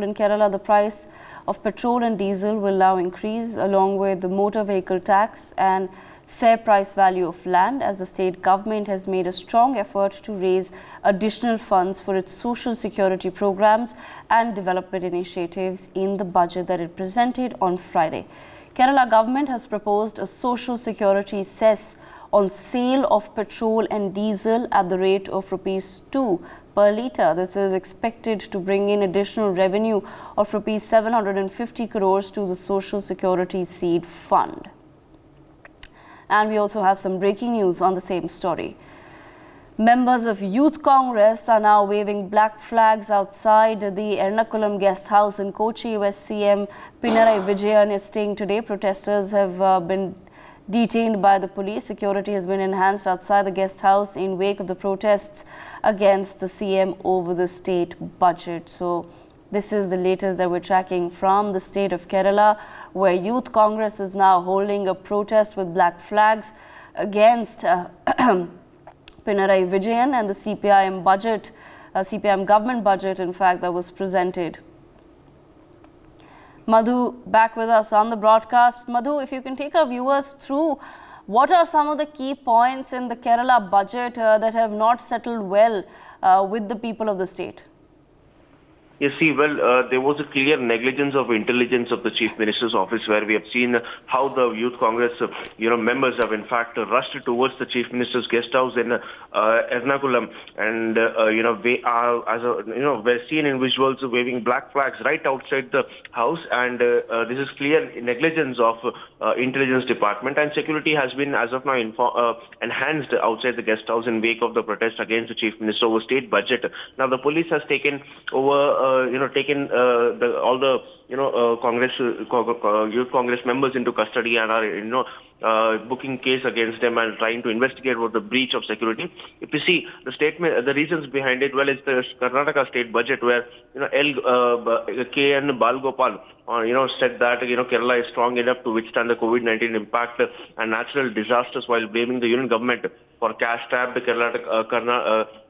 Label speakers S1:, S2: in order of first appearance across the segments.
S1: in Kerala, the price of petrol and diesel will now increase along with the motor vehicle tax and fair price value of land, as the state government has made a strong effort to raise additional funds for its social security programs and development initiatives in the budget that it presented on Friday. Kerala government has proposed a social security cess on sale of petrol and diesel at the rate of ₹2 per litre. This is expected to bring in additional revenue of ₹750 crores to the Social Security Seed Fund. And we also have some breaking news on the same story. Members of Youth Congress are now waving black flags outside the Ernakulam guest house in Kochi, where CM Pinarayi Vijayan is staying today. Protesters have been detained by the police. Security has been enhanced outside the guest house in wake of the protests against the CM over the state budget. So this is the latest that we're tracking from the state of Kerala, where Youth Congress is now holding a protest with black flags against Pinarayi Vijayan and the CPIM government budget, in fact, that was presented. Madhu, back with us on the broadcast. Madhu, if you can take our viewers through what are some of the key points in the Kerala budget that have not settled well with the people of the state?
S2: Yes, see, well, there was a clear negligence of intelligence of the Chief Minister's office, where we have seen how the Youth Congress, members have in fact rushed towards the Chief Minister's guest house in Ernakulam, and we're seeing individuals waving black flags right outside the house, and this is clear negligence of intelligence department, and security has been as of now enhanced outside the guest house in wake of the protest against the Chief Minister over state budget. Now the police has taken over. All the Youth Congress members into custody and are booking case against them and trying to investigate what the breach of security. If you see the statement, the reasons behind it, well, it's the Karnataka state budget, where K.N. Balgopal said that Kerala is strong enough to withstand the COVID-19 impact and natural disasters, while blaming the union government for cash-strapped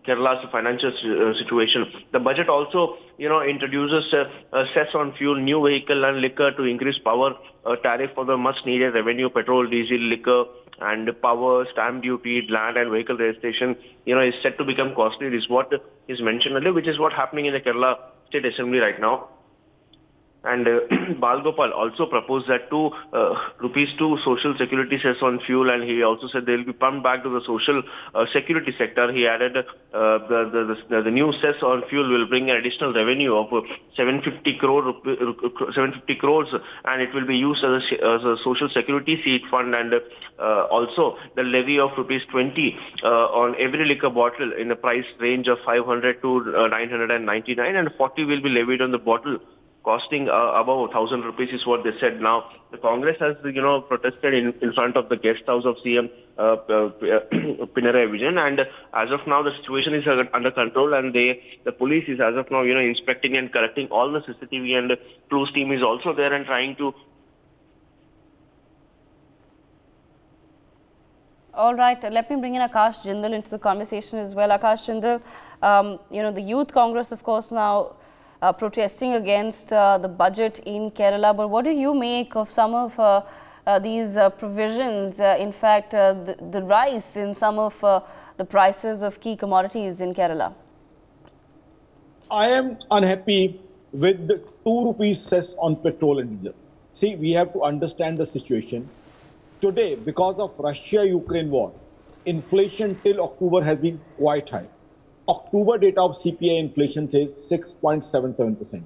S2: Kerala's financial situation. The budget also, introduces a cess on fuel, new vehicle and liquor to increase power tariff for the much-needed revenue, petrol, diesel, liquor, and power, stamp duty, land and vehicle registration, is set to become costly. This is what is mentioned earlier, which is what happening in the Kerala State Assembly right now. And Balgopal also proposed that ₹2 social security cess on fuel, and he also said they will be pumped back to the social security sector. He added the new cess on fuel will bring an additional revenue of 750 crores, and it will be used as a social security seed fund, and also the levy of ₹20 on every liquor bottle in a price range of 500 to 999, and 40 will be levied on the bottle costing above ₹1,000 is what they said. Now, the Congress has, protested in front of the guest house of CM Pinarayi Vijayan, and as of now, the situation is under control, and the police is as of now, inspecting and collecting all the CCTV, and Clues team is also there and trying to.
S1: All right, let me bring in Akash Jindal into the conversation as well. Akash Jindal, the Youth Congress, of course, now protesting against the budget in Kerala. But what do you make of some of these provisions? In fact, the rise in some of the prices of key commodities in Kerala.
S3: I am unhappy with the ₹2 cess on petrol and diesel. See, we have to understand the situation. Today, because of Russia-Ukraine war, inflation till October has been quite high. October data of CPI inflation says 6.77%.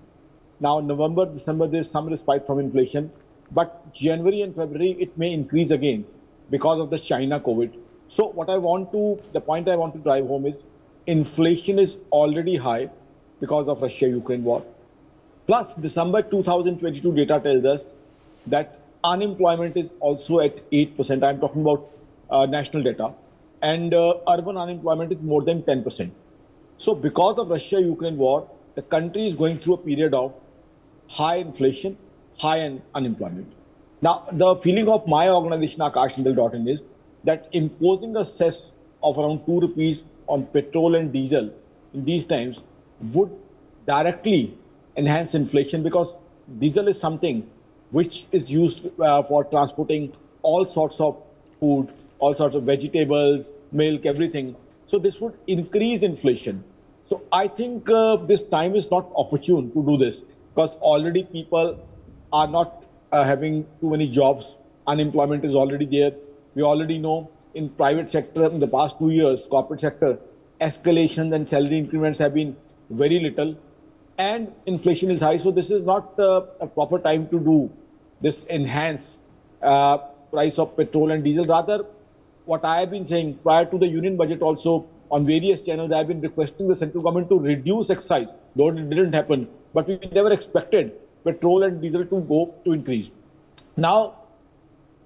S3: Now, November, December, there is some respite from inflation, but January and February, it may increase again because of the China COVID. So the point I want to drive home is inflation is already high because of Russia-Ukraine war. Plus, December 2022 data tells us that unemployment is also at 8%. I'm talking about national data. And urban unemployment is more than 10%. So because of Russia-Ukraine war, the country is going through a period of high inflation, high unemployment. Now, the feeling of my organization, akashjindal.in, is that imposing a cess of around ₹2 on petrol and diesel in these times would directly enhance inflation, because diesel is something which is used for transporting all sorts of food, all sorts of vegetables, milk, everything. So this would increase inflation. So I think this time is not opportune to do this, because already people are not having too many jobs. Unemployment is already there. We already know in private sector in the past 2 years, corporate sector, escalations and salary increments have been very little, and inflation is high. So this is not a proper time to do this enhance price of petrol and diesel. Rather, what I have been saying prior to the union budget also on various channels, I have been requesting the central government to reduce excise, though it didn't happen. But we never expected petrol and diesel to increase. Now,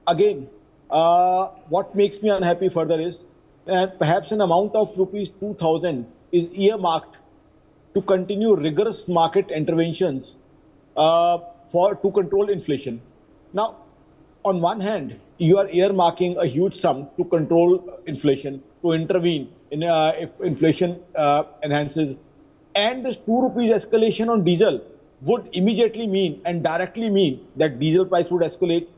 S3: again, what makes me unhappy further is that perhaps an amount of rupees 2,000 is earmarked to continue rigorous market interventions to control inflation. Now, on one hand, you are earmarking a huge sum to control inflation, to intervene in if inflation enhances, and this 2 rupees escalation on diesel would immediately mean and directly mean that diesel price would escalate.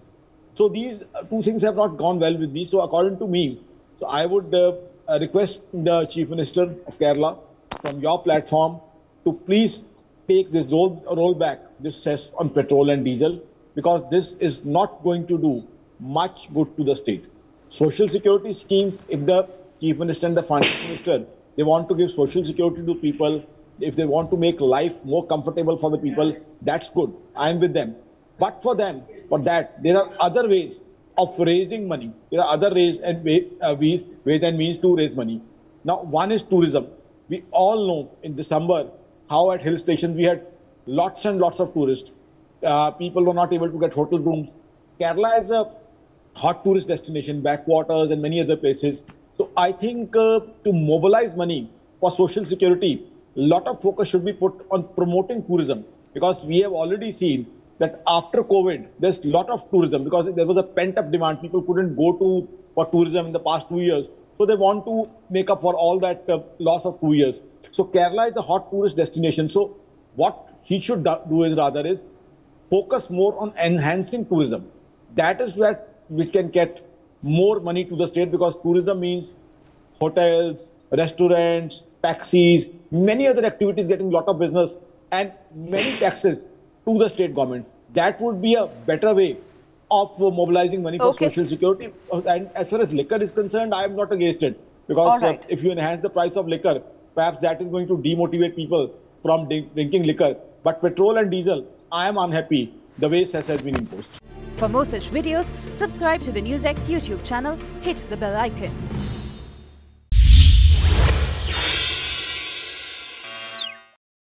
S3: So these two things have not gone well with me. So according to me, so I would request the Chief Minister of Kerala from your platform to please take this roll back this cess on petrol and diesel, because this is not going to do much good to the state. Social security schemes, if the Chief Minister and the Finance Minister, they want to give social security to people, if they want to make life more comfortable for the people, that's good. I am with them. But for that, there are other ways of raising money. There are other ways and means to raise money. Now, one is tourism. We all know in December how at hill stations we had lots and lots of tourists. People were not able to get hotel rooms. Kerala is a hot tourist destination, backwaters and many other places. So I think to mobilize money for social security, a lot of focus should be put on promoting tourism, because we have already seen that after COVID, there's a lot of tourism because there was a pent-up demand. People couldn't go for tourism in the past 2 years. So they want to make up for all that loss of 2 years. So Kerala is a hot tourist destination. So what he should do is focus more on enhancing tourism. That is where we can get more money to the state, because tourism means hotels, restaurants, taxis, many other activities getting a lot of business and many taxes to the state government. That would be a better way of mobilizing money for social security. And as far as liquor is concerned, I am not against it, because if you enhance the price of liquor, perhaps that is going to demotivate people from drinking liquor. But petrol and diesel, I am unhappy the way cess has been imposed.
S4: For more such videos, subscribe to the NewsX YouTube channel, hit the bell icon.